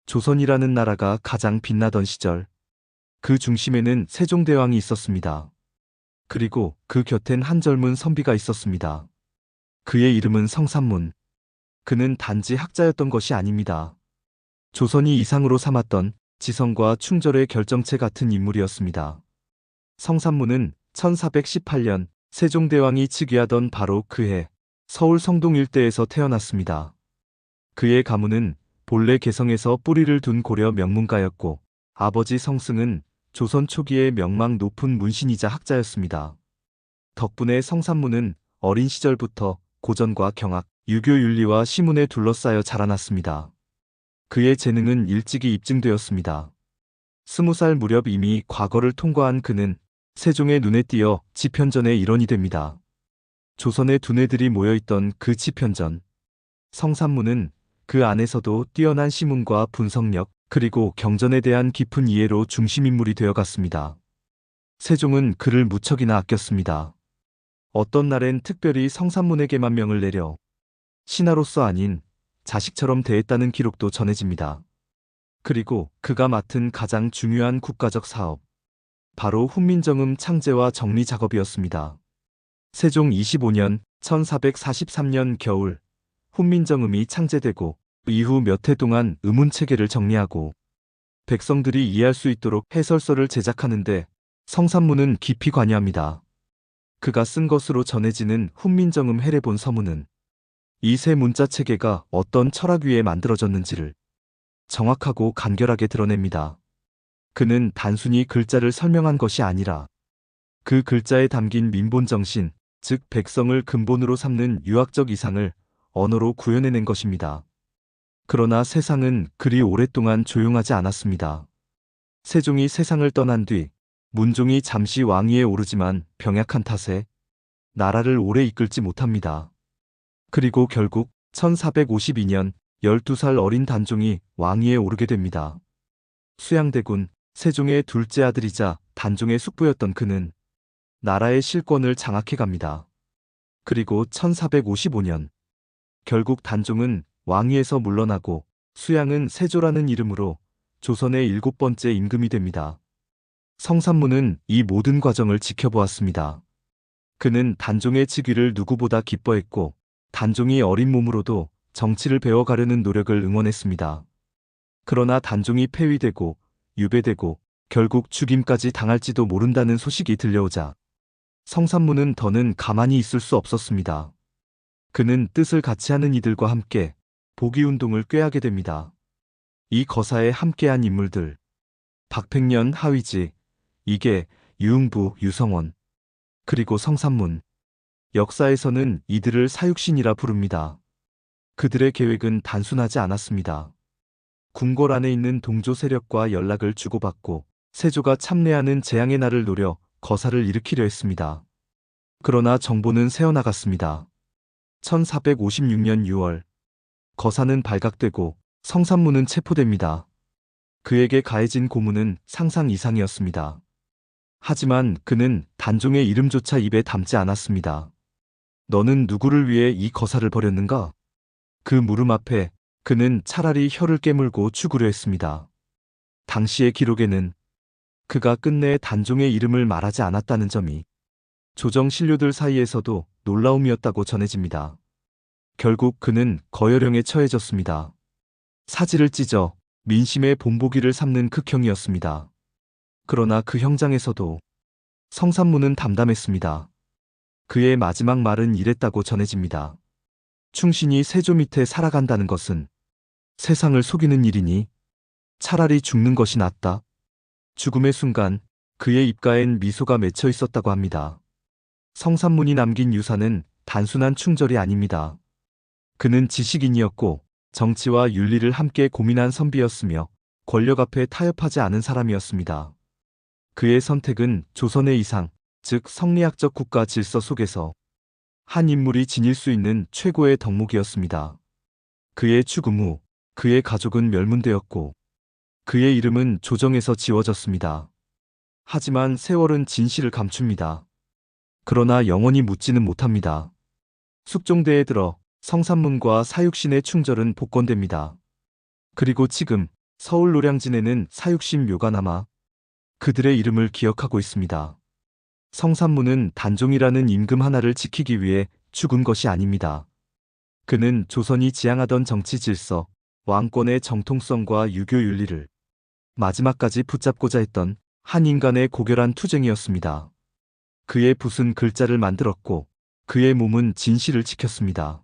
조선이라는 나라가 가장 빛나던 시절, 그 중심에는 세종대왕이 있었습니다. 그리고 그 곁엔 한 젊은 선비가 있었습니다. 그의 이름은 성삼문. 그는 단지 학자였던 것이 아닙니다. 조선이 이상으로 삼았던 지성과 충절의 결정체 같은 인물이었습니다. 성삼문은 1418년 세종대왕이 즉위하던 바로 그해 서울 성동 일대에서 태어났습니다. 그의 가문은 본래 개성에서 뿌리를 둔 고려 명문가였고, 아버지 성승은 조선 초기의 명망 높은 문신이자 학자였습니다. 덕분에 성삼문은 어린 시절부터 고전과 경학, 유교 윤리와 시문에 둘러싸여 자라났습니다. 그의 재능은 일찍이 입증되었습니다. 20살 무렵 이미 과거를 통과한 그는 세종의 눈에 띄어 집현전의 일원이 됩니다. 조선의 두뇌들이 모여있던 그 집현전. 성삼문은 그 안에서도 뛰어난 시문과 분석력, 그리고 경전에 대한 깊은 이해로 중심인물이 되어갔습니다. 세종은 그를 무척이나 아꼈습니다. 어떤 날엔 특별히 성삼문에게만 명을 내려 신하로서 아닌 자식처럼 대했다는 기록도 전해집니다. 그리고 그가 맡은 가장 중요한 국가적 사업, 바로 훈민정음 창제와 정리 작업이었습니다. 세종 25년 1443년 겨울, 훈민정음이 창제되고 이후 몇 해 동안 의문체계를 정리하고 백성들이 이해할 수 있도록 해설서를 제작하는데 성삼문은 깊이 관여합니다. 그가 쓴 것으로 전해지는 훈민정음 해례본 서문은 이 세 문자 체계가 어떤 철학 위에 만들어졌는지를 정확하고 간결하게 드러냅니다. 그는 단순히 글자를 설명한 것이 아니라 그 글자에 담긴 민본 정신, 즉 백성을 근본으로 삼는 유학적 이상을 언어로 구현해낸 것입니다. 그러나 세상은 그리 오랫동안 조용하지 않았습니다. 세종이 세상을 떠난 뒤 문종이 잠시 왕위에 오르지만 병약한 탓에 나라를 오래 이끌지 못합니다. 그리고 결국 1452년 12살 어린 단종이 왕위에 오르게 됩니다. 수양대군 세종의 둘째 아들이자 단종의 숙부였던 그는 나라의 실권을 장악해갑니다. 그리고 1455년 결국 단종은 왕위에서 물러나고 수양은 세조라는 이름으로 조선의 7번째 임금이 됩니다. 성삼문은 이 모든 과정을 지켜보았습니다. 그는 단종의 즉위를 누구보다 기뻐했고 단종이 어린 몸으로도 정치를 배워가려는 노력을 응원했습니다. 그러나 단종이 폐위되고 유배되고 결국 죽임까지 당할지도 모른다는 소식이 들려오자 성삼문은 더는 가만히 있을 수 없었습니다. 그는 뜻을 같이 하는 이들과 함께 복위운동을 꾀하게 됩니다. 이 거사에 함께한 인물들, 박팽년, 하위지, 이계, 유흥부, 유성원, 그리고 성삼문. 역사에서는 이들을 사육신이라 부릅니다. 그들의 계획은 단순하지 않았습니다. 궁궐 안에 있는 동조 세력과 연락을 주고받고 세조가 참례하는 재앙의 날을 노려 거사를 일으키려 했습니다. 그러나 정보는 새어나갔습니다. 1456년 6월, 거사는 발각되고 성삼문은 체포됩니다. 그에게 가해진 고문은 상상 이상이었습니다. 하지만 그는 단종의 이름조차 입에 담지 않았습니다. 너는 누구를 위해 이 거사를 벌였는가? 그 물음 앞에 그는 차라리 혀를 깨물고 죽으려 했습니다. 당시의 기록에는 그가 끝내 단종의 이름을 말하지 않았다는 점이 조정 신료들 사이에서도 놀라움이었다고 전해집니다. 결국 그는 거열형에 처해졌습니다. 사지를 찢어 민심의 본보기를 삼는 극형이었습니다. 그러나 그 형장에서도 성삼문은 담담했습니다. 그의 마지막 말은 이랬다고 전해집니다. 충신이 세조 밑에 살아간다는 것은 세상을 속이는 일이니 차라리 죽는 것이 낫다. 죽음의 순간 그의 입가엔 미소가 맺혀 있었다고 합니다. 성삼문이 남긴 유산은 단순한 충절이 아닙니다. 그는 지식인이었고 정치와 윤리를 함께 고민한 선비였으며 권력 앞에 타협하지 않은 사람이었습니다. 그의 선택은 조선의 이상, 즉 성리학적 국가 질서 속에서 한 인물이 지닐 수 있는 최고의 덕목이었습니다. 그의 죽음 후 그의 가족은 멸문되었고 그의 이름은 조정에서 지워졌습니다. 하지만 세월은 진실을 감춥니다. 그러나 영원히 묻지는 못합니다. 숙종대에 들어 성삼문과 사육신의 충절은 복권됩니다. 그리고 지금 서울 노량진에는 사육신 묘가 남아 그들의 이름을 기억하고 있습니다. 성산문은 단종이라는 임금 하나를 지키기 위해 죽은 것이 아닙니다. 그는 조선이 지향하던 정치 질서, 왕권의 정통성과 유교 윤리를 마지막까지 붙잡고자 했던 한 인간의 고결한 투쟁이었습니다. 그의 붓은 글자를 만들었고 그의 몸은 진실을 지켰습니다.